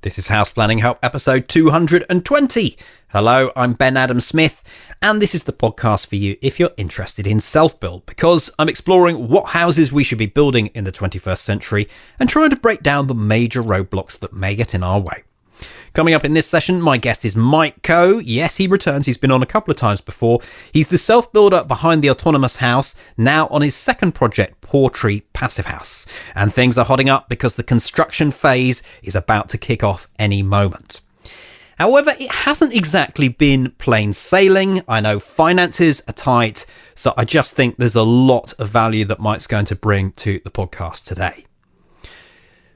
This is House Planning Help episode 220. Hello, I'm Ben Adam Smith, and this is the podcast for you if you're interested in self-build, because I'm exploring what houses we should be building in the 21st century and trying to break down the major roadblocks that may get in our way. Coming up in this session, my guest is Mike Coe. Yes, he returns. He's been on a couple of times before. He's the self-builder behind the autonomous house, now on his second project, Portree Passive House. And things are hotting up because the construction phase is about to kick off any moment. However, it hasn't exactly been plain sailing. I know finances are tight, so I just think there's a lot of value that Mike's going to bring to the podcast today.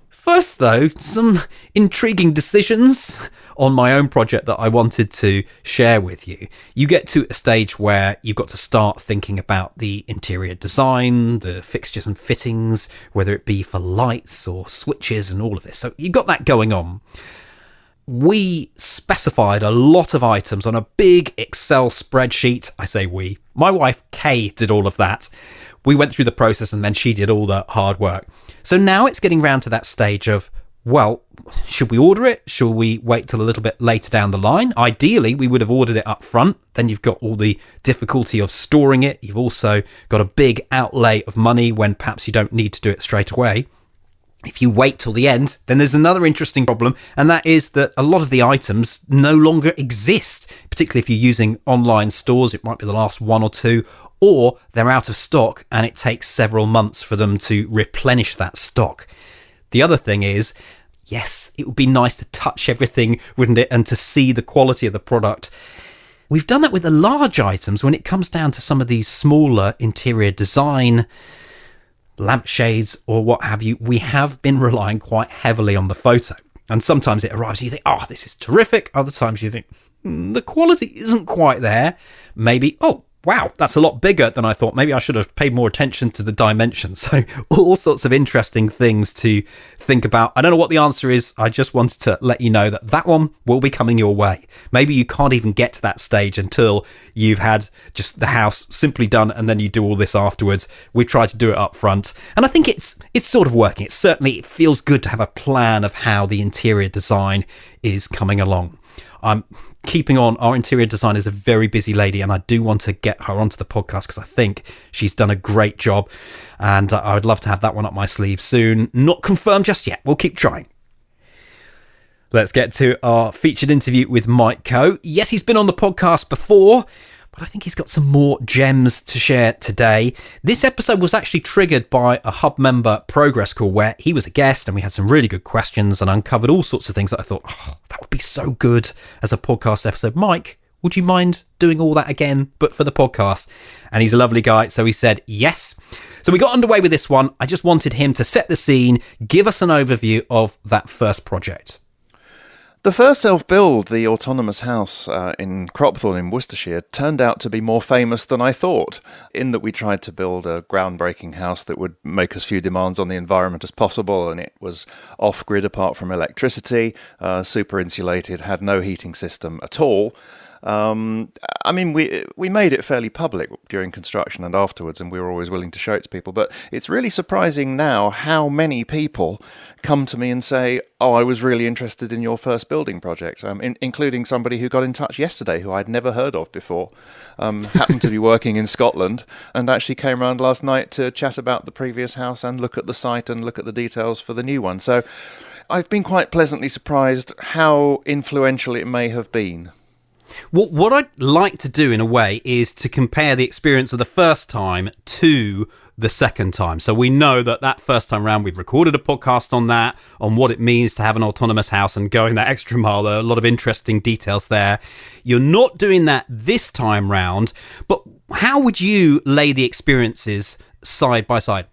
First, though, some intriguing decisions on my own project that I wanted to share with you. You get to a stage where you've got to start thinking about the interior design, the fixtures and fittings, whether it be for lights or switches and all of this. So you've got that going on. We specified a lot of items on a big Excel spreadsheet. I say we. My wife, Kay, did all of that. We went through the process and then she did all the hard work. So now it's getting round to that stage of, well, should we order it? Should we wait till a little bit later down the line? Ideally, we would have ordered it up front. Then you've got all the difficulty of storing it. You've also got a big outlay of money when perhaps you don't need to do it straight away. If you wait till the end, then there's another interesting problem, and that is that a lot of the items no longer exist, particularly if you're using online stores. It might be the last one or two, or they're out of stock and it takes several months for them to replenish that stock. The other thing is, yes, it would be nice to touch everything, wouldn't it, and to see the quality of the product. We've done that with the large items. When it comes down to some of these smaller interior design, lampshades or what have you, we have been relying quite heavily on the photo. And sometimes it arrives and you think, oh, this is terrific. Other times you think, the quality isn't quite there. Maybe, oh, wow, that's a lot bigger than I thought. Maybe I should have paid more attention to the dimensions. So all sorts of interesting things to think about. I don't know what the answer is. I just wanted to let you know that that one will be coming your way. Maybe you can't even get to that stage until you've had just the house simply done and then you do all this afterwards. We try to do it up front. And I think it's sort of working. It feels good to have a plan of how the interior design is coming along. I'm keeping on. Our interior designer is a very busy lady, and I do want to get her onto the podcast because I think she's done a great job, and I would love to have that one up my sleeve soon. Not confirmed just yet. We'll keep trying. Let's get to our featured interview with Mike Coe. Yes, he's been on the podcast before, but I think he's got some more gems to share today. This episode was actually triggered by a Hub member progress call where he was a guest and we had some really good questions and uncovered all sorts of things that I thought, oh, that would be so good as a podcast episode. Mike, would you mind doing all that again, but for the podcast? And he's a lovely guy, so he said yes. So we got underway with this one. I just wanted him to set the scene, give us an overview of that first project. The first self-build, the autonomous house in Cropthorne in Worcestershire, turned out to be more famous than I thought, in that we tried to build a groundbreaking house that would make as few demands on the environment as possible, and it was off-grid apart from electricity, super insulated, had no heating system at all. We made it fairly public during construction and afterwards, and we were always willing to show it to people. But it's really surprising now how many people come to me and say, oh, I was really interested in your first building project, including somebody who got in touch yesterday who I'd never heard of before, happened to be working in Scotland and actually came around last night to chat about the previous house and look at the site and look at the details for the new one. So I've been quite pleasantly surprised how influential it may have been. What I'd like to do in a way is to compare the experience of the first time to the second time. So we know that first time round, we've recorded a podcast on that, on what it means to have an autonomous house and going that extra mile. There are a lot of interesting details there. You're not doing that this time round, but how would you lay the experiences side by side?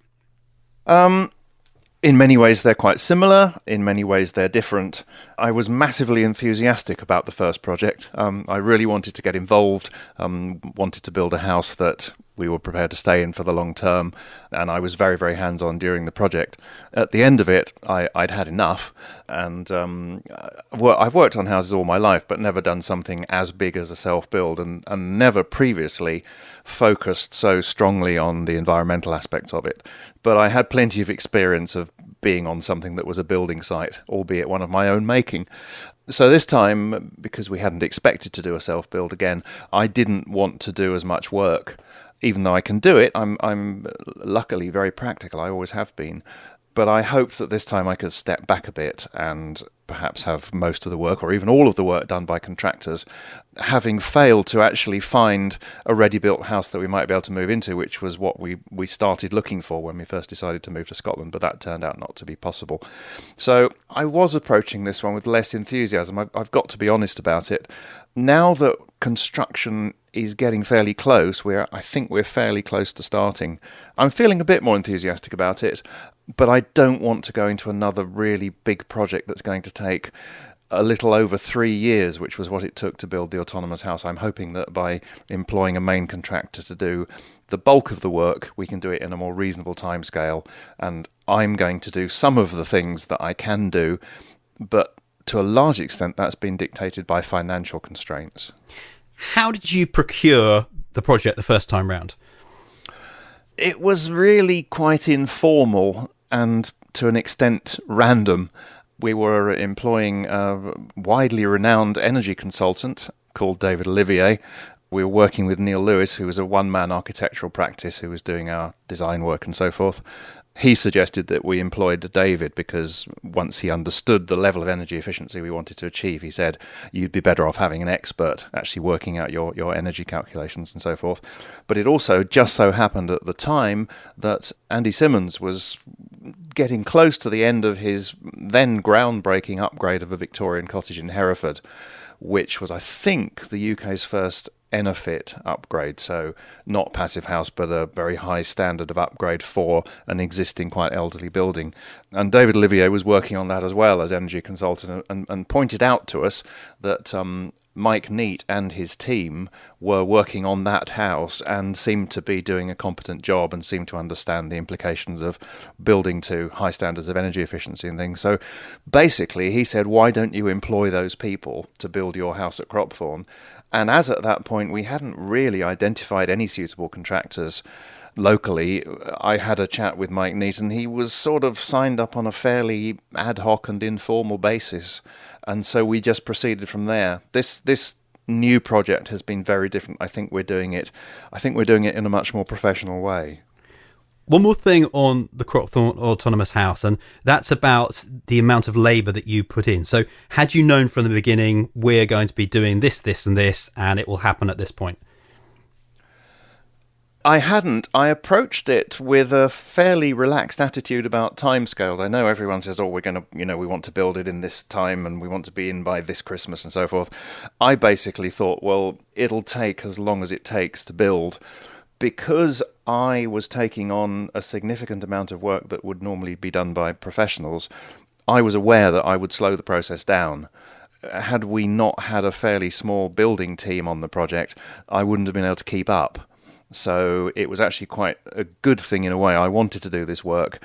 In many ways, they're quite similar. In many ways, they're different. I was massively enthusiastic about the first project. I really wanted to get involved, wanted to build a house that we were prepared to stay in for the long term, and I was very, very hands-on during the project. At the end of it, I'd had enough, and I've worked on houses all my life, but never done something as big as a self-build, and never previously focused so strongly on the environmental aspects of it. But I had plenty of experience of being on something that was a building site, albeit one of my own making. So this time, because we hadn't expected to do a self-build again, I didn't want to do as much work. Even though I can do it, I'm luckily very practical. I always have been. But I hoped that this time I could step back a bit and perhaps have most of the work, or even all of the work, done by contractors, having failed to actually find a ready-built house that we might be able to move into, which was what we started looking for when we first decided to move to Scotland, but that turned out not to be possible. So I was approaching this one with less enthusiasm. I've got to be honest about it. Now that construction is getting fairly close, I think we're fairly close to starting, I'm feeling a bit more enthusiastic about it, but I don't want to go into another really big project that's going to take a little over 3 years, which was what it took to build the autonomous house. I'm hoping that by employing a main contractor to do the bulk of the work, we can do it in a more reasonable timescale, and I'm going to do some of the things that I can do, but to a large extent that's been dictated by financial constraints. How did you procure the project the first time round? It was really quite informal and to an extent random. We were employing a widely renowned energy consultant called David Olivier. We were working with Neil Lewis, who was a one-man architectural practice who was doing our design work and so forth. He suggested that we employed David because once he understood the level of energy efficiency we wanted to achieve, he said, you'd be better off having an expert actually working out your energy calculations and so forth. But it also just so happened at the time that Andy Simmons was getting close to the end of his then groundbreaking upgrade of a Victorian cottage in Hereford, which was, I think, the UK's first Enofit upgrade, so not passive house, but a very high standard of upgrade for an existing quite elderly building. And David Olivier was working on that as well as energy consultant, and pointed out to us that Mike Neate and his team were working on that house and seemed to be doing a competent job and seemed to understand the implications of building to high standards of energy efficiency and things. So basically he said, why don't you employ those people to build your house at Cropthorne? And as at that point we hadn't really identified any suitable contractors locally, I had a chat with Mike Neate, and he was sort of signed up on a fairly ad hoc and informal basis. And so we just proceeded from there. This new project has been very different. I think we're doing it in a much more professional way. One more thing on the Cropthorne Autonomous House, and that's about the amount of labour that you put in. So had you known from the beginning, we're going to be doing this, this and this, and it will happen at this point? I hadn't. I approached it with a fairly relaxed attitude about timescales. I know everyone says, we're going to, we want to build it in this time and we want to be in by this Christmas and so forth. I basically thought, well, it'll take as long as it takes to build. Because I was taking on a significant amount of work that would normally be done by professionals, I was aware that I would slow the process down. Had we not had a fairly small building team on the project, I wouldn't have been able to keep up. So it was actually quite a good thing in a way. I wanted to do this work.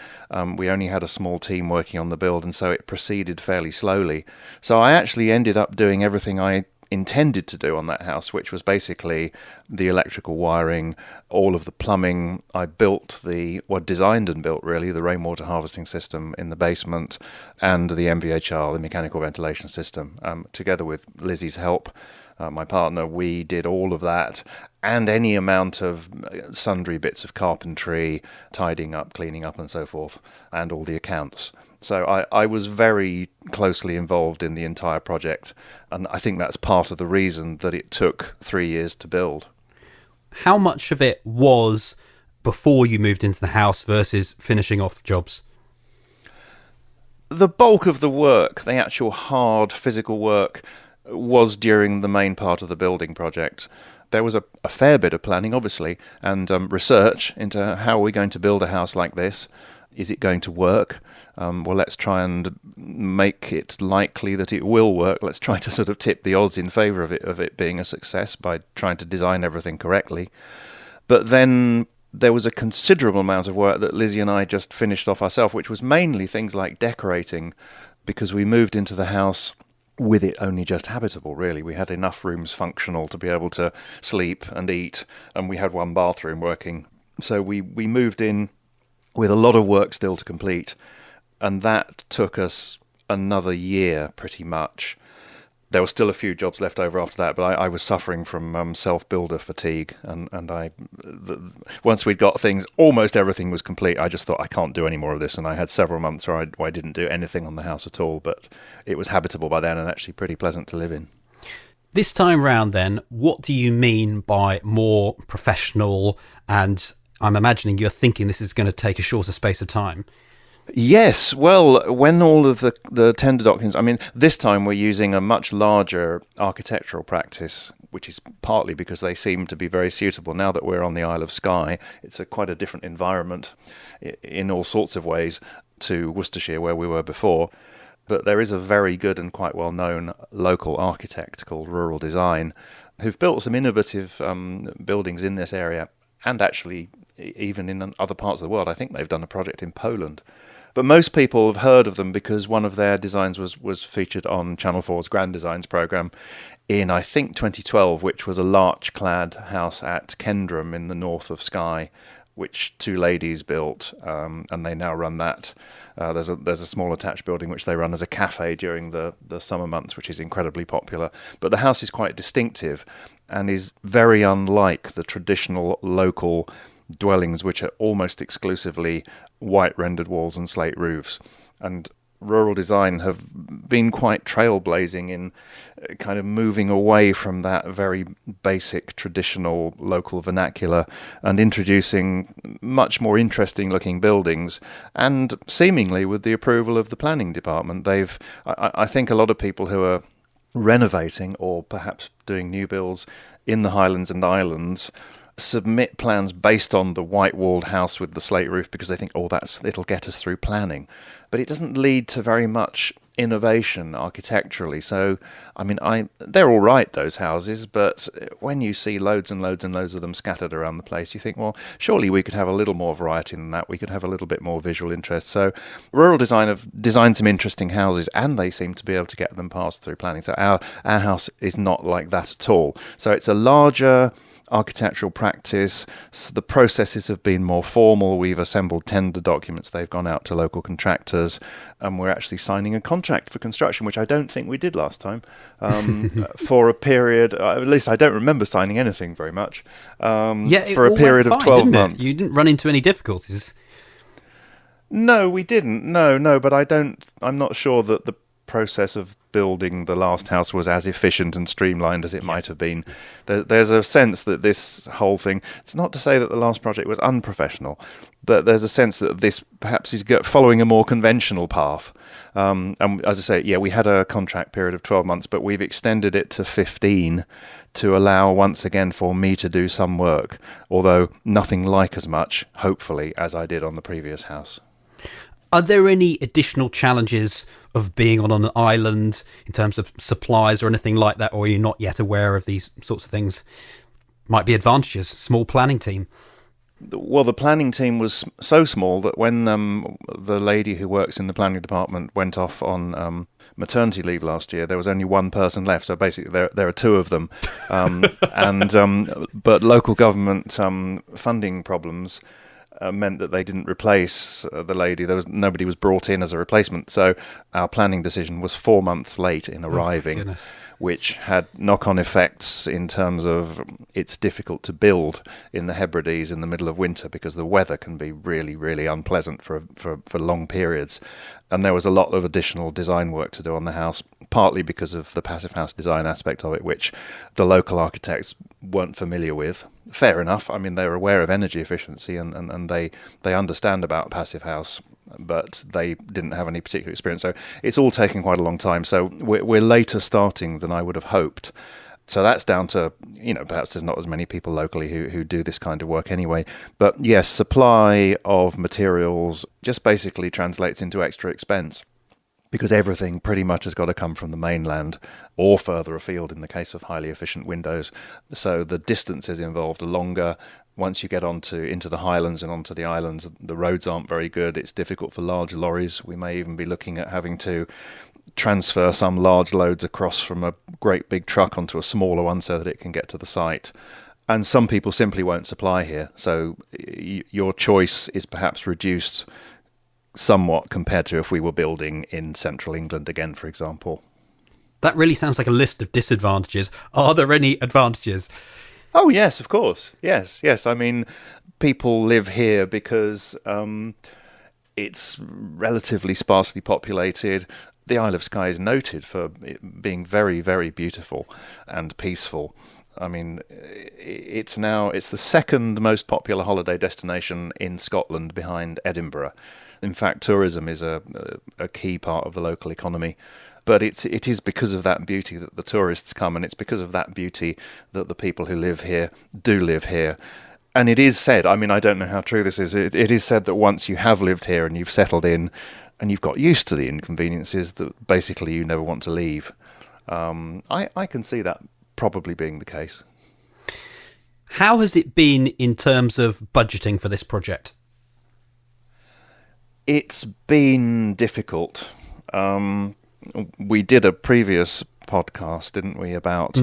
We only had a small team working on the build, and so it proceeded fairly slowly. So I actually ended up doing everything I intended to do on that house, which was basically the electrical wiring, all of the plumbing. I designed and built really the rainwater harvesting system in the basement and the MVHR, the mechanical ventilation system. Together with Lizzie's help, my partner, we did all of that and any amount of sundry bits of carpentry, tidying up, cleaning up and so forth, and all the accounts. So I was very closely involved in the entire project, and I think that's part of the reason that it took 3 years to build. How much of it was before you moved into the house versus finishing off jobs? The bulk of the work, the actual hard physical work, was during the main part of the building project. There was a fair bit of planning, obviously, and research into how we're going to build a house like this. Is it going to work? Well, let's try and make it likely that it will work. Let's try to sort of tip the odds in favour of it being a success by trying to design everything correctly. But then there was a considerable amount of work that Lizzie and I just finished off ourselves, which was mainly things like decorating, because we moved into the house with it only just habitable, really. We had enough rooms functional to be able to sleep and eat, and we had one bathroom working. So we moved in with a lot of work still to complete. And that took us another year, pretty much. There were still a few jobs left over after that, but I was suffering from self-builder fatigue, and once we'd got things, almost everything was complete. I just thought, I can't do any more of this, and I had several months where I didn't do anything on the house at all, but it was habitable by then and actually pretty pleasant to live in. This time round then, what do you mean by more professional? And I'm imagining you're thinking this is going to take a shorter space of time. Yes, well, when all of the tender documents, I mean, this time we're using a much larger architectural practice, which is partly because they seem to be very suitable. Now that we're on the Isle of Skye, it's quite a different environment in all sorts of ways to Worcestershire, where we were before. But there is a very good and quite well-known local architect called Rural Design, who've built some innovative buildings in this area, and actually even in other parts of the world. I think they've done a project in Poland. But most people have heard of them because one of their designs was featured on Channel 4's Grand Designs programme in, I think, 2012, which was a larch-clad house at Kendrum in the north of Skye, which two ladies built, and they now run that. There's a small attached building which they run as a cafe during the summer months, which is incredibly popular. But the house is quite distinctive and is very unlike the traditional local dwellings, which are almost exclusively white rendered walls and slate roofs. And Rural Design have been quite trailblazing in kind of moving away from that very basic traditional local vernacular and introducing much more interesting looking buildings, and seemingly with the approval of the planning department. I think a lot of people who are renovating or perhaps doing new builds in the Highlands and Islands submit plans based on the white-walled house with the slate roof because they think, it'll get us through planning. But it doesn't lead to very much innovation architecturally. So, I mean, they're all right, those houses, but when you see loads and loads and loads of them scattered around the place, you think, well, surely we could have a little more variety than that. We could have a little bit more visual interest. So Rural Design have designed some interesting houses, and they seem to be able to get them passed through planning. So our house is not like that at all. So it's a larger architectural practice. So the processes have been more formal. We've assembled tender documents. They've gone out to local contractors, and we're actually signing a contract for construction, which I don't think we did last time, for a period, at least I don't remember signing anything very much, for a period of 12 months. You didn't run into any difficulties? No, we didn't. No, but I'm not sure that the process of building the last house was as efficient and streamlined as it might have been. There's a sense that this whole thing, it's not to say that the last project was unprofessional, but there's a sense that this perhaps is following a more conventional path. And as I say, we had a contract period of 12 months, but we've extended it to 15 to allow once again for me to do some work, although nothing like as much, hopefully, as I did on the previous house. Are there any additional challenges of being on an island in terms of supplies or anything like that, or are you not yet aware of these sorts of things? Might be advantages, small planning team. Well, the planning team was so small that when the lady who works in the planning department went off on maternity leave last year, there was only one person left. So basically there are two of them. But local government funding problems meant that they didn't replace the lady. Nobody was brought in as a replacement. So our planning decision was 4 months late in arriving, which had knock-on effects in terms of it's difficult to build in the Hebrides in the middle of winter because the weather can be really, really unpleasant for long periods. And there was a lot of additional design work to do on the house, partly because of the passive house design aspect of it, which the local architects weren't familiar with. Fair enough. I mean, they're aware of energy efficiency and they understand about passive house, but they didn't have any particular experience. So it's all taking quite a long time. So we're later starting than I would have hoped. So that's down to, perhaps there's not as many people locally who do this kind of work anyway. But yes, supply of materials just basically translates into extra expense, because everything pretty much has got to come from the mainland or further afield in the case of highly efficient windows. So the distances involved are longer. Once you get into the Highlands and onto the islands, the roads aren't very good. It's difficult for large lorries. We may even be looking at having to transfer some large loads across from a great big truck onto a smaller one so that it can get to the site. And some people simply won't supply here. So your choice is perhaps reduced somewhat compared to if we were building in central England again, for example. That really sounds like a list of disadvantages. Are there any advantages? Oh, yes, of course. Yes. I mean, people live here because it's relatively sparsely populated. The Isle of Skye is noted for it being very, very beautiful and peaceful. I mean, it's the second most popular holiday destination in Scotland behind Edinburgh. In fact, tourism is a key part of the local economy. But it is because of that beauty that the tourists come, and it's because of that beauty that the people who live here do live here. And it is said, I mean, I don't know how true this is, it is said that once you have lived here and you've settled in and you've got used to the inconveniences, that basically you never want to leave. I can see that probably being the case. How has it been in terms of budgeting for this project? It's been difficult. We did a previous podcast, didn't we, about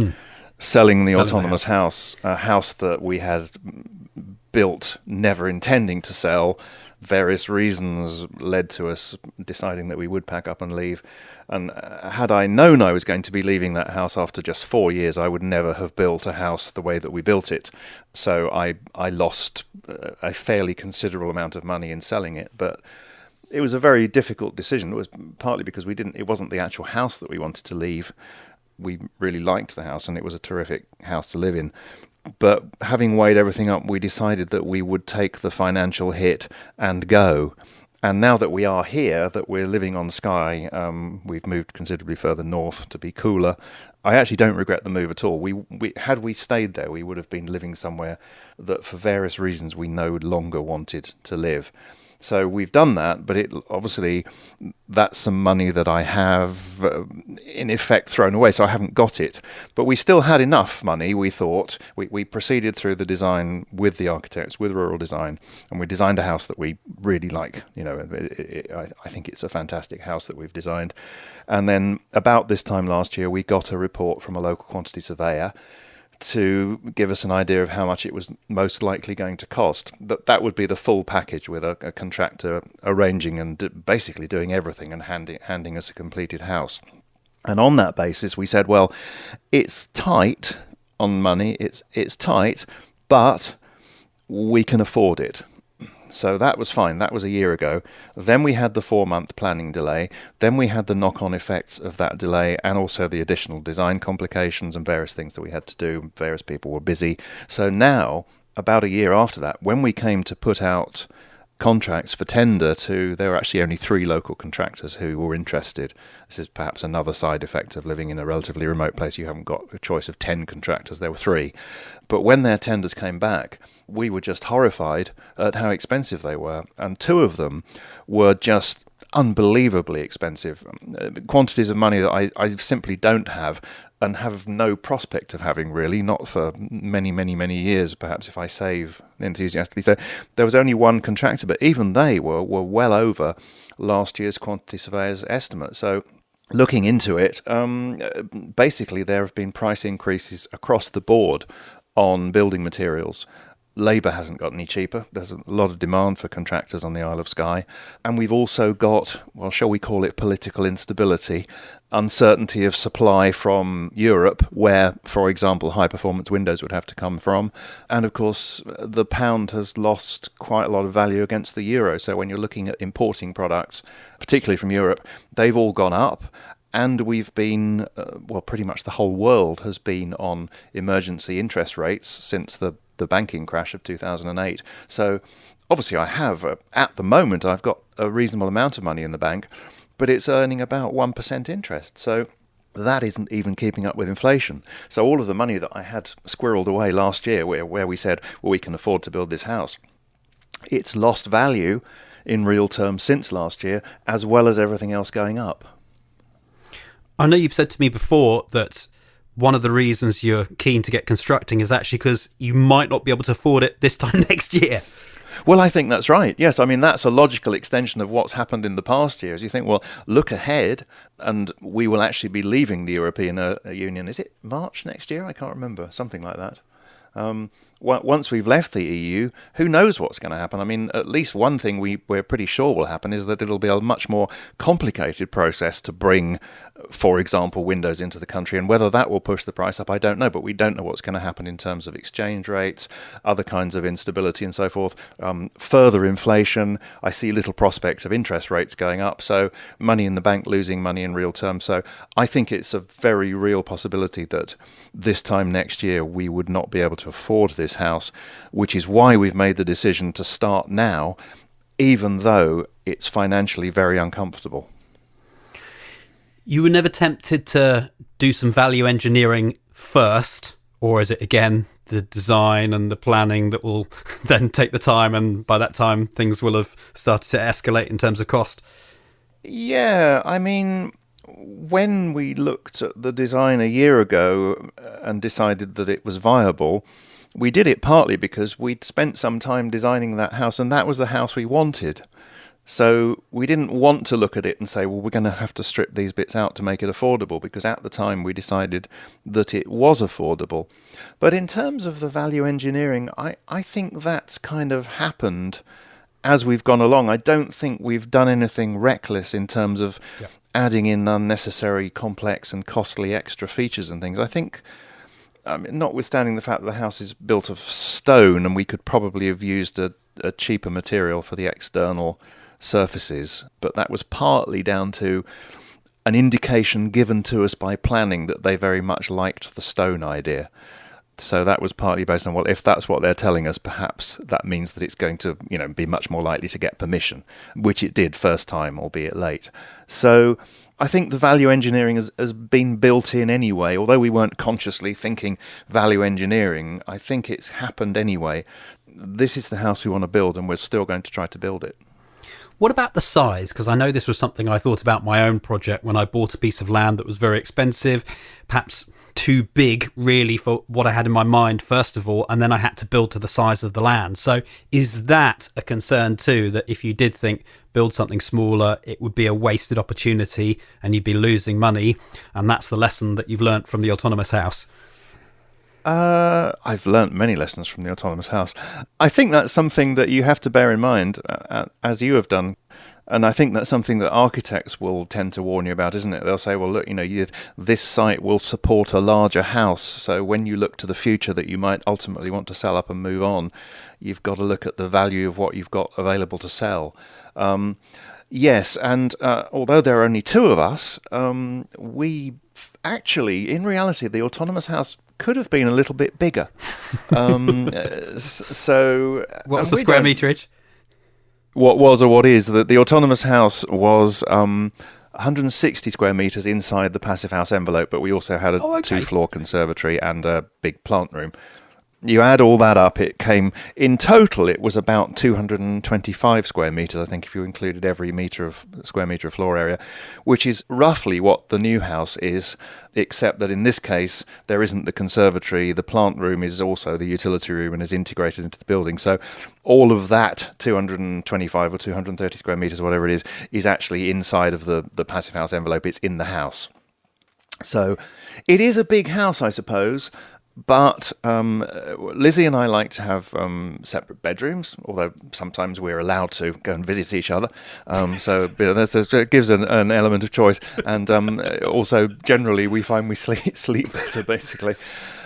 selling the autonomous house, a house that we had built, never intending to sell. Various reasons led to us deciding that we would pack up and leave. And had I known I was going to be leaving that house after just 4 years, I would never have built a house the way that we built it. So I lost a fairly considerable amount of money in selling it, but it was a very difficult decision. It was partly because it wasn't the actual house that we wanted to leave. We really liked the house and it was a terrific house to live in. But having weighed everything up, we decided that we would take the financial hit and go. And now that we are here, that we're living on Skye, we've moved considerably further north to be cooler. I actually don't regret the move at all. Had we stayed there, we would have been living somewhere that for various reasons we no longer wanted to live. So we've done that, but obviously that's some money that I have in effect thrown away, so I haven't got it. But we still had enough money, we thought. We proceeded through the design with the architects, with Rural Design, and we designed a house that we really like. You know, I think it's a fantastic house that we've designed. And then about this time last year, we got a report from a local quantity surveyor to give us an idea of how much it was most likely going to cost. That would be the full package with a contractor arranging and basically doing everything and handing us a completed house. And on that basis, we said, well, it's tight on money, it's tight, but we can afford it. So that was fine. That was a year ago. Then we had the 4-month planning delay. Then we had the knock-on effects of that delay and also the additional design complications and various things that we had to do. Various people were busy. So now, about a year after that, when we came to put out contracts for tender there were actually only 3 local contractors who were interested. This is perhaps another side effect of living in a relatively remote place. You haven't got a choice of 10 contractors. There were 3. But when their tenders came back, we were just horrified at how expensive they were. And 2 of them were just unbelievably expensive. Quantities of money that I simply don't have and have no prospect of having, really, not for many, many, many years, perhaps, if I save enthusiastically. So there was only 1 contractor, but even they were well over last year's quantity surveyor's estimate. So looking into it, basically there have been price increases across the board on building materials. Labour hasn't got any cheaper. There's a lot of demand for contractors on the Isle of Skye. And we've also got, well, shall we call it political instability, uncertainty of supply from Europe, where, for example, high-performance windows would have to come from. And, of course, the pound has lost quite a lot of value against the euro. So when you're looking at importing products, particularly from Europe, they've all gone up. And we've been, pretty much the whole world has been on emergency interest rates since the banking crash of 2008. So obviously I have, at the moment, I've got a reasonable amount of money in the bank, but it's earning about 1% interest. So that isn't even keeping up with inflation. So all of the money that I had squirreled away last year, where we said, well, we can afford to build this house, it's lost value in real terms since last year, as well as everything else going up. I know you've said to me before that one of the reasons you're keen to get constructing is actually because you might not be able to afford it this time next year. Well, I think that's right. Yes, I mean, that's a logical extension of what's happened in the past years. You think, well, look ahead, and we will actually be leaving the European Union. Is it March next year? I can't remember. Something like that. Once we've left the EU, who knows what's going to happen? I mean, at least one thing we're pretty sure will happen is that it'll be a much more complicated process to bring, for example, Windows into the country. And whether that will push the price up, I don't know. But we don't know what's going to happen in terms of exchange rates, other kinds of instability and so forth. Further inflation, I see little prospect of interest rates going up. So money in the bank losing money in real terms. So I think it's a very real possibility that this time next year we would not be able to afford this house, which is why we've made the decision to start now, even though it's financially very uncomfortable. You were never tempted to do some value engineering first, or is it again the design and the planning that will then take the time, and by that time things will have started to escalate in terms of cost? Yeah, I mean, when we looked at the design a year ago and decided that it was viable, we did it partly because we'd spent some time designing that house, and that was the house we wanted. So we didn't want to look at it and say, well, we're going to have to strip these bits out to make it affordable, because at the time we decided that it was affordable. But in terms of the value engineering, I think that's kind of happened as we've gone along. I don't think we've done anything reckless in terms of adding in unnecessary, complex and costly extra features and things. I think, notwithstanding the fact that the house is built of stone and we could probably have used a cheaper material for the external surfaces, but that was partly down to an indication given to us by planning that they very much liked the stone idea. So that was partly based on, well, if that's what they're telling us, perhaps that means that it's going to, be much more likely to get permission, which it did first time, albeit late. So I think the value engineering has been built in anyway. Although we weren't consciously thinking value engineering, I think it's happened anyway. This is the house we want to build, and we're still going to try to build it. What about the size? Because I know this was something I thought about my own project when I bought a piece of land that was very expensive, perhaps too big really for what I had in my mind first of all, and then I had to build to the size of the land. So is that a concern too, that if you did think build something smaller, it would be a wasted opportunity and you'd be losing money, and that's the lesson that you've learnt from the autonomous house? I've learnt many lessons from the autonomous house. I think that's something that you have to bear in mind, as you have done. And I think that's something that architects will tend to warn you about, isn't it? They'll say, well, look, this site will support a larger house. So when you look to the future that you might ultimately want to sell up and move on, you've got to look at the value of what you've got available to sell. Yes, and although there are only two of us, we actually, in reality, the autonomous house could have been a little bit bigger. So what was the square meterage? What was or what is that the autonomous house was 160 square meters inside the passive house envelope, but we also had a 2-floor conservatory and a big plant room. You add all that up, it came, in total, it was about 225 square metres, I think, if you included every square metre of floor area, which is roughly what the new house is, except that in this case, there isn't the conservatory. The plant room is also the utility room and is integrated into the building. So all of that 225 or 230 square metres, whatever it is actually inside of the passive house envelope. It's in the house. So it is a big house, I suppose. But Lizzie and I like to have separate bedrooms, although sometimes we're allowed to go and visit each other. So it gives an element of choice. And also, generally, we find we sleep better, basically.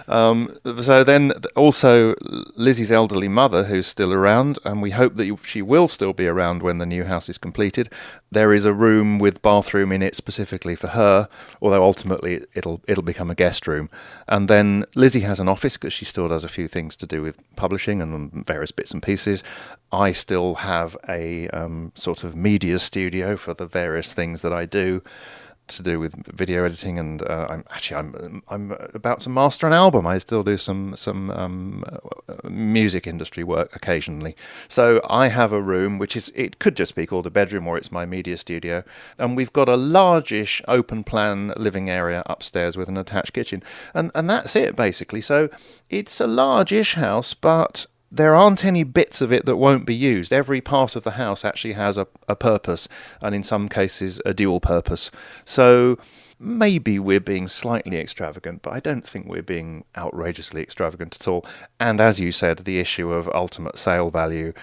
So then also Lizzie's elderly mother, who's still around, and we hope that she will still be around when the new house is completed. There is a room with bathroom in it specifically for her, although ultimately it'll become a guest room. And then Lizzie has an office because she still does a few things to do with publishing and various bits and pieces. I still have a sort of media studio for the various things that I do, to do with video editing, and I'm about to master an album. I still do some music industry work occasionally. So I have a room it could just be called a bedroom, or it's my media studio, and we've got a largish open plan living area upstairs with an attached kitchen, and that's it basically. So it's a largish house, but there aren't any bits of it that won't be used. Every part of the house actually has a purpose, and in some cases a dual purpose. So maybe we're being slightly extravagant, but I don't think we're being outrageously extravagant at all. And as you said, the issue of ultimate sale value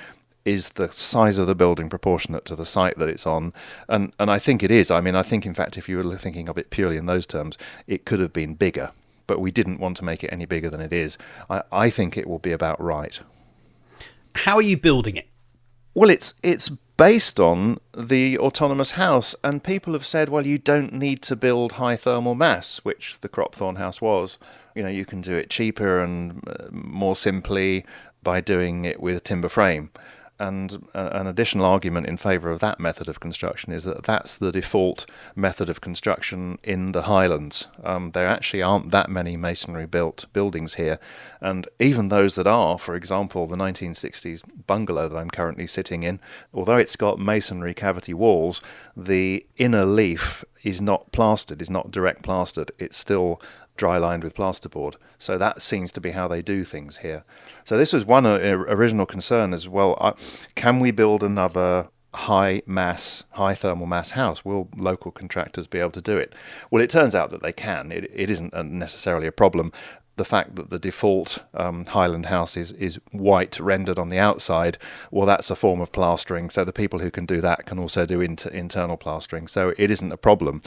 is the size of the building proportionate to the site that it's on? And I think it is. I mean, I think, in fact, if you were thinking of it purely in those terms, it could have been bigger, but we didn't want to make it any bigger than it is. I think it will be about right. How are you building it? Well, it's based on the autonomous house, and people have said, well, you don't need to build high thermal mass, which the Cropthorne house was. You know, you can do it cheaper and more simply by doing it with timber frame. And an additional argument in favour of that method of construction is that that's the default method of construction in the Highlands. There actually aren't that many masonry-built buildings here. And even those that are, for example, the 1960s bungalow that I'm currently sitting in, although it's got masonry cavity walls, the inner leaf is not plastered, is not direct plastered. It's still dry lined with plasterboard. So that seems to be how they do things here. So this was one original concern as well. Can we build another high thermal mass house? Will local contractors be able to do it? Well, it turns out that they can. It isn't necessarily a problem. The fact that the default Highland house is white rendered on the outside, well, that's a form of plastering. So the people who can do that can also do internal plastering. So it isn't a problem.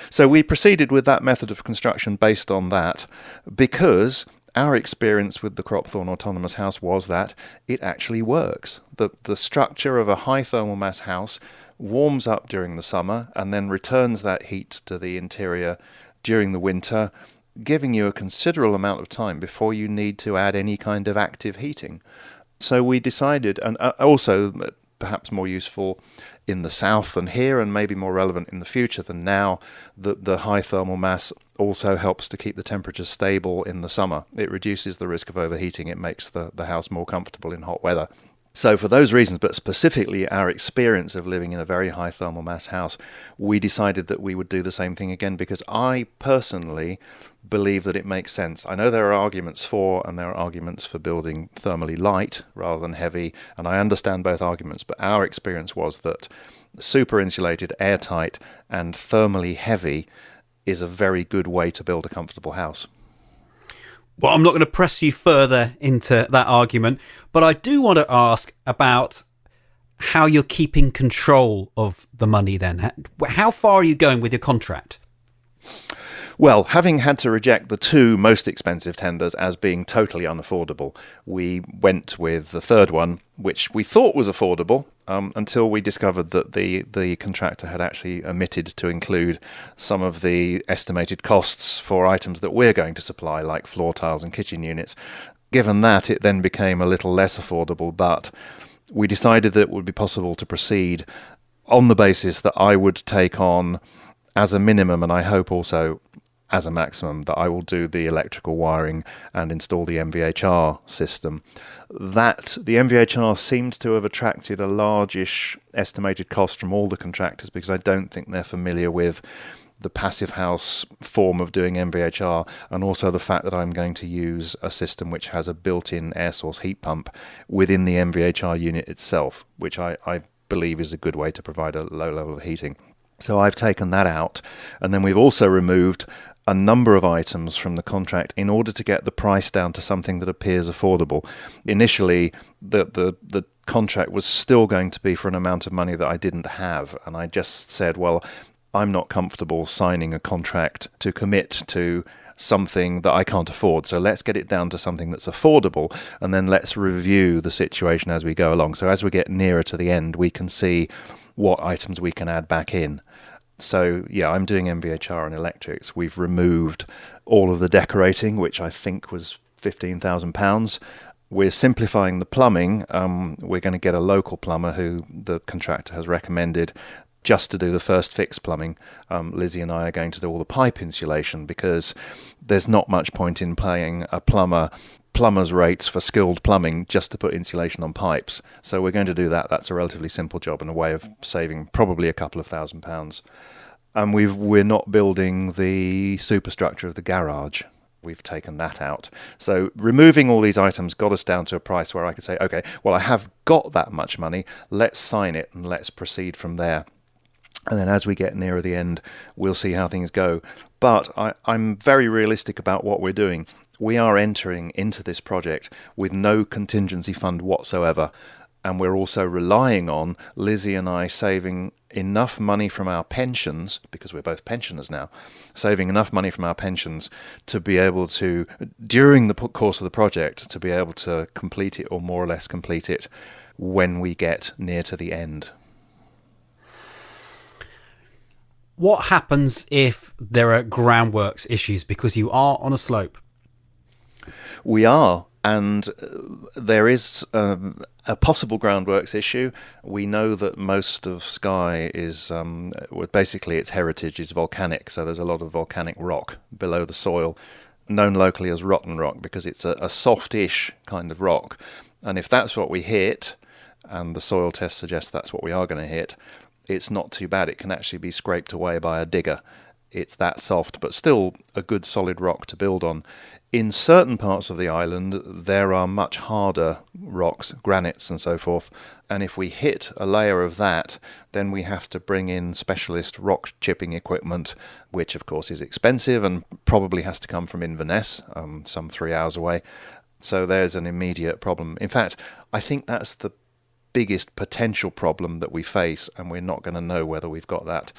So we proceeded with that method of construction based on that, because our experience with the Cropthorne autonomous house was that it actually works. The structure of a high thermal mass house warms up during the summer and then returns that heat to the interior during the winter, giving you a considerable amount of time before you need to add any kind of active heating. So we decided, and also perhaps more useful in the south than here, and maybe more relevant in the future than now, that the high thermal mass also helps to keep the temperatures stable in the summer. It reduces the risk of overheating. It makes the house more comfortable in hot weather. So for those reasons, but specifically our experience of living in a very high thermal mass house, we decided that we would do the same thing again, because I personally believe that it makes sense. I know there are arguments for and there are arguments for building thermally light rather than heavy, and I understand both arguments, but our experience was that super insulated, airtight and thermally heavy is a very good way to build a comfortable house. Well, I'm not going to press you further into that argument, but I do want to ask about how you're keeping control of the money then. How far are you going with your contract? Well, having had to reject the two most expensive tenders as being totally unaffordable, we went with the third one, which we thought was affordable, until we discovered that the contractor had actually omitted to include some of the estimated costs for items that we're going to supply, like floor tiles and kitchen units. Given that, it then became a little less affordable, but we decided that it would be possible to proceed on the basis that I would take on, as a minimum, and I hope also as a maximum, that I will do the electrical wiring and install the MVHR system. That the MVHR seemed to have attracted a largish estimated cost from all the contractors, because I don't think they're familiar with the passive house form of doing MVHR, and also the fact that I'm going to use a system which has a built-in air source heat pump within the MVHR unit itself, which I believe is a good way to provide a low level of heating. So I've taken that out, and then we've also removed a number of items from the contract in order to get the price down to something that appears affordable. Initially, the contract was still going to be for an amount of money that I didn't have, and I just said, well, I'm not comfortable signing a contract to commit to something that I can't afford, so let's get it down to something that's affordable, and then let's review the situation as we go along. So as we get nearer to the end, we can see what items we can add back in. So yeah, I'm doing MVHR and electrics. We've removed all of the decorating, which I think was £15,000. We're simplifying the plumbing. We're going to get a local plumber who the contractor has recommended just to do the first fix plumbing. Lizzie and I are going to do all the pipe insulation, because there's not much point in paying a plumber's rates for skilled plumbing just to put insulation on pipes. So we're going to do that. That's a relatively simple job and a way of saving probably a couple of £1,000s. And we're not building the superstructure of the garage. We've taken that out. So removing all these items got us down to a price where I could say, okay, well, I have got that much money. Let's sign it and let's proceed from there. And then as we get nearer the end, we'll see how things go. But I'm very realistic about what we're doing. We are entering into this project with no contingency fund whatsoever. And we're also relying on Lizzie and I saving enough money from our pensions, because we're both pensioners now, saving enough money from our pensions to be able to, during the course of the project, to be able to complete it, or more or less complete it, when we get near to the end. What happens if there are groundworks issues, because you are on a slope? We are, and there is a possible groundworks issue. We know that most of Skye is, basically its heritage is volcanic, so there's a lot of volcanic rock below the soil, known locally as rotten rock, because it's a softish kind of rock. And if that's what we hit, and the soil test suggests that's what we are going to hit, it's not too bad. It can actually be scraped away by a digger. It's that soft, but still a good solid rock to build on. In certain parts of the island, there are much harder rocks, granites and so forth, and if we hit a layer of that, then we have to bring in specialist rock chipping equipment, which of course is expensive and probably has to come from Inverness, some 3 hours away. So there's an immediate problem. In fact, I think that's the biggest potential problem that we face, and we're not going to know whether we've got that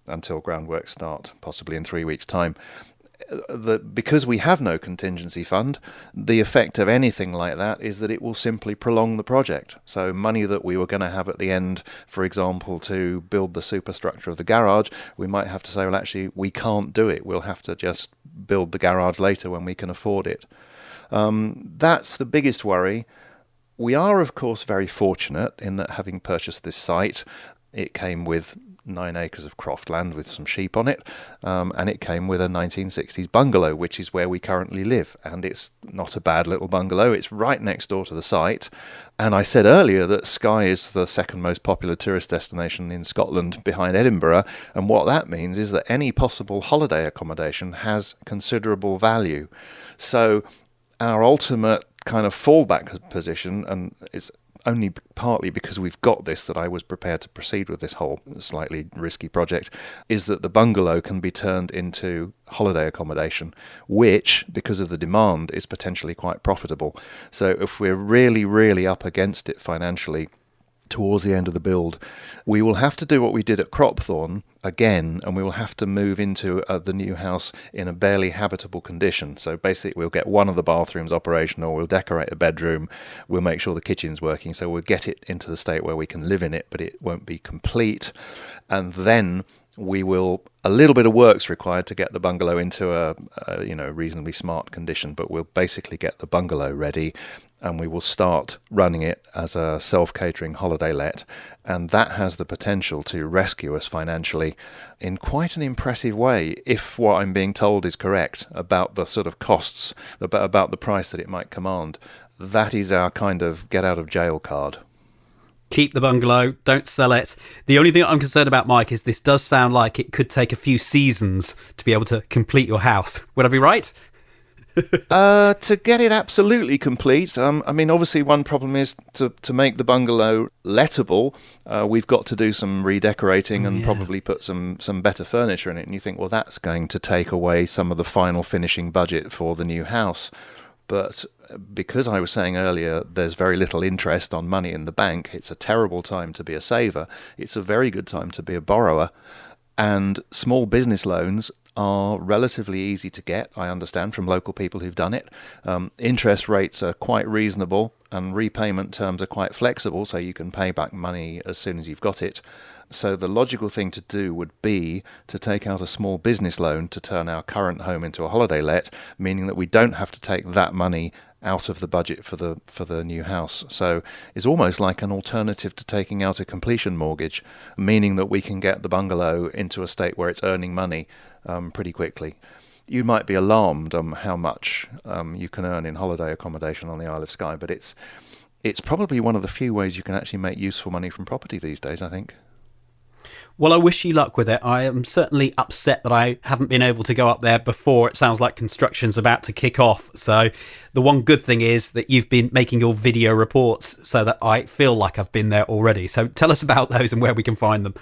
until groundwork start, possibly in 3 weeks' time. Because we have no contingency fund, the effect of anything like that is that it will simply prolong the project. So money that we were going to have at the end, for example, to build the superstructure of the garage, we might have to say, well, actually, we can't do it. We'll have to just build the garage later when we can afford it. That's the biggest worry. We are, of course, very fortunate in that, having purchased this site, it came with 9 acres of croftland with some sheep on it, and it came with a 1960s bungalow, which is where we currently live. And it's not a bad little bungalow. It's right next door to the site. And I said earlier that Skye is the second most popular tourist destination in Scotland, behind Edinburgh. And what that means is that any possible holiday accommodation has considerable value. So our ultimate kind of fallback position, and it's only partly because we've got this that I was prepared to proceed with this whole slightly risky project, is that the bungalow can be turned into holiday accommodation, which, because of the demand, is potentially quite profitable. So if we're really, really up against it financially towards the end of the build, we will have to do what we did at Cropthorne again, and we will have to move into the new house in a barely habitable condition. So basically we'll get one of the bathrooms operational, we'll decorate a bedroom, we'll make sure the kitchen's working, so we'll get it into the state where we can live in it, but it won't be complete. And then we will, a little bit of work's required to get the bungalow into a reasonably smart condition, but we'll basically get the bungalow ready, and we will start running it as a self-catering holiday let, and that has the potential to rescue us financially in quite an impressive way, if what I'm being told is correct about the sort of costs, about the price that it might command. That is our kind of get-out-of-jail card. Keep the bungalow, don't sell it. The only thing I'm concerned about, Mike, is this does sound like it could take a few seasons to be able to complete your house. Would I be right? To get it absolutely complete, obviously one problem is to make the bungalow lettable, we've got to do some redecorating and probably put some better furniture in it. And you think, well, that's going to take away some of the final finishing budget for the new house. But because I was saying earlier, there's very little interest on money in the bank, it's a terrible time to be a saver. It's a very good time to be a borrower. And small business loans are relatively easy to get, I understand, from local people who've done it. Interest rates are quite reasonable and repayment terms are quite flexible, so you can pay back money as soon as you've got it. So the logical thing to do would be to take out a small business loan to turn our current home into a holiday let, meaning that we don't have to take that money out of the budget for the new house. So it's almost like an alternative to taking out a completion mortgage, meaning that we can get the bungalow into a state where it's earning money pretty quickly. You might be alarmed how much you can earn in holiday accommodation on the Isle of Skye, but it's probably one of the few ways you can actually make useful money from property these days, I think. Well, I wish you luck with it. I am certainly upset that I haven't been able to go up there before. It sounds like construction's about to kick off. So the one good thing is that you've been making your video reports so that I feel like I've been there already. So tell us about those and where we can find them.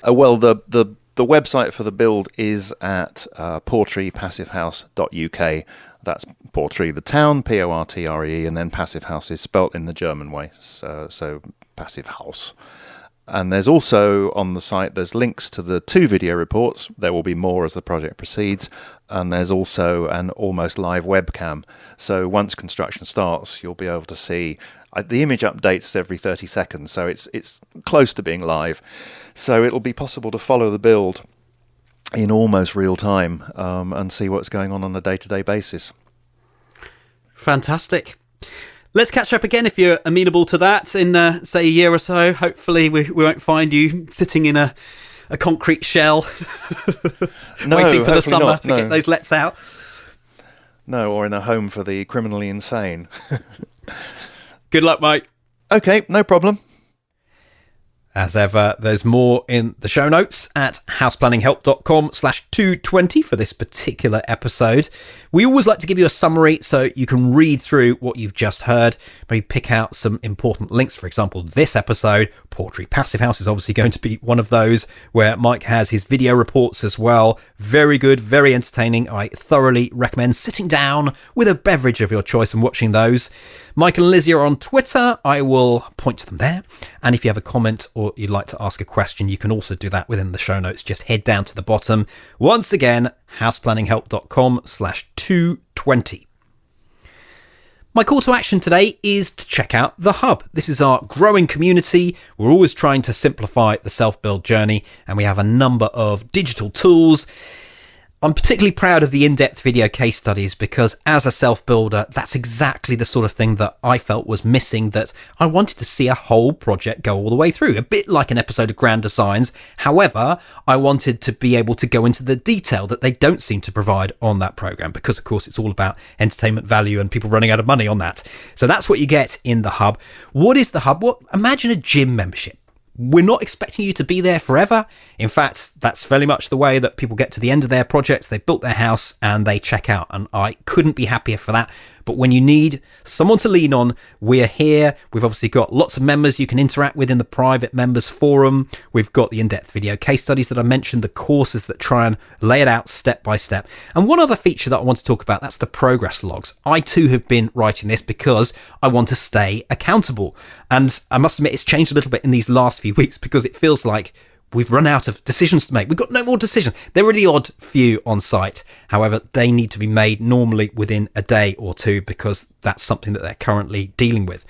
Well, the website for the build is at portreepassivehouse.uk. That's Portree, the town, Portree, and then Passive House is spelt in the German way, so Passive House. And there's also on the site, there's links to the 2 video reports. There will be more as the project proceeds. And there's also an almost live webcam. So once construction starts, you'll be able to see. The image updates every 30 seconds, so it's close to being live. So it'll be possible to follow the build in almost real time and see what's going on a day-to-day basis. Fantastic. Let's catch up again if you're amenable to that in, say, a year or so. Hopefully we won't find you sitting in a concrete shell waiting for the summer to get those lets out. No, or in a home for the criminally insane. Good luck, mate. Okay, no problem. As ever, there's more in the show notes at houseplanninghelp.com/220 for this particular episode. We always like to give you a summary so you can read through what you've just heard, maybe pick out some important links. For example, this episode, Portree Passive House, is obviously going to be one of those where Mike has his video reports as well. Very good, very entertaining. I thoroughly recommend sitting down with a beverage of your choice and watching those. Mike and Lizzie are on Twitter. I will point to them there. And if you have a comment or you'd like to ask a question, you can also do that within the show notes. Just head down to the bottom. Once again, houseplanninghelp.com/220. My call to action today is to check out the Hub. This is our growing community. We're always trying to simplify the self-build journey, and we have a number of digital tools. I'm particularly proud of the in-depth video case studies because as a self-builder, that's exactly the sort of thing that I felt was missing, that I wanted to see a whole project go all the way through, a bit like an episode of Grand Designs. However, I wanted to be able to go into the detail that they don't seem to provide on that program because, of course, it's all about entertainment value and people running out of money on that. So that's what you get in the Hub. What is the Hub? Well, imagine a gym membership. We're not expecting you to be there forever. In fact, that's fairly much the way that people get to the end of their projects. They've built their house and they check out. And I couldn't be happier for that. But when you need someone to lean on, we're here. We've obviously got lots of members you can interact with in the private members forum. We've got the in-depth video case studies that I mentioned, the courses that try and lay it out step by step. And one other feature that I want to talk about, that's the progress logs. I too have been writing this because I want to stay accountable. And I must admit, it's changed a little bit in these last few weeks because it feels like we've run out of decisions to make. We've got no more decisions. There are the odd few on site. However, they need to be made normally within a day or two because that's something that they're currently dealing with.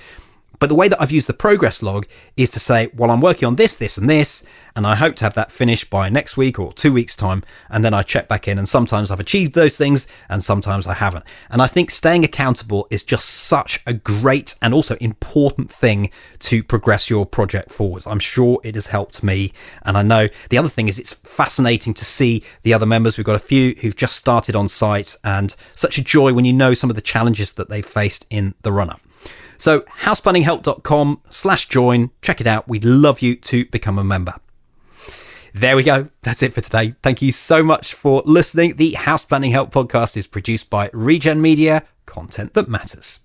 But the way that I've used the progress log is to say, well, I'm working on this, this, and this, and I hope to have that finished by next week or 2 weeks' time. And then I check back in, and sometimes I've achieved those things, and sometimes I haven't. And I think staying accountable is just such a great and also important thing to progress your project forwards. I'm sure it has helped me. And I know the other thing is it's fascinating to see the other members. We've got a few who've just started on site, and such a joy when you know some of the challenges that they've faced in the run-up. So houseplanninghelp.com/join. Check it out. We'd love you to become a member. There we go. That's it for today. Thank you so much for listening. The House Planning Help podcast is produced by Regen Media, content that matters.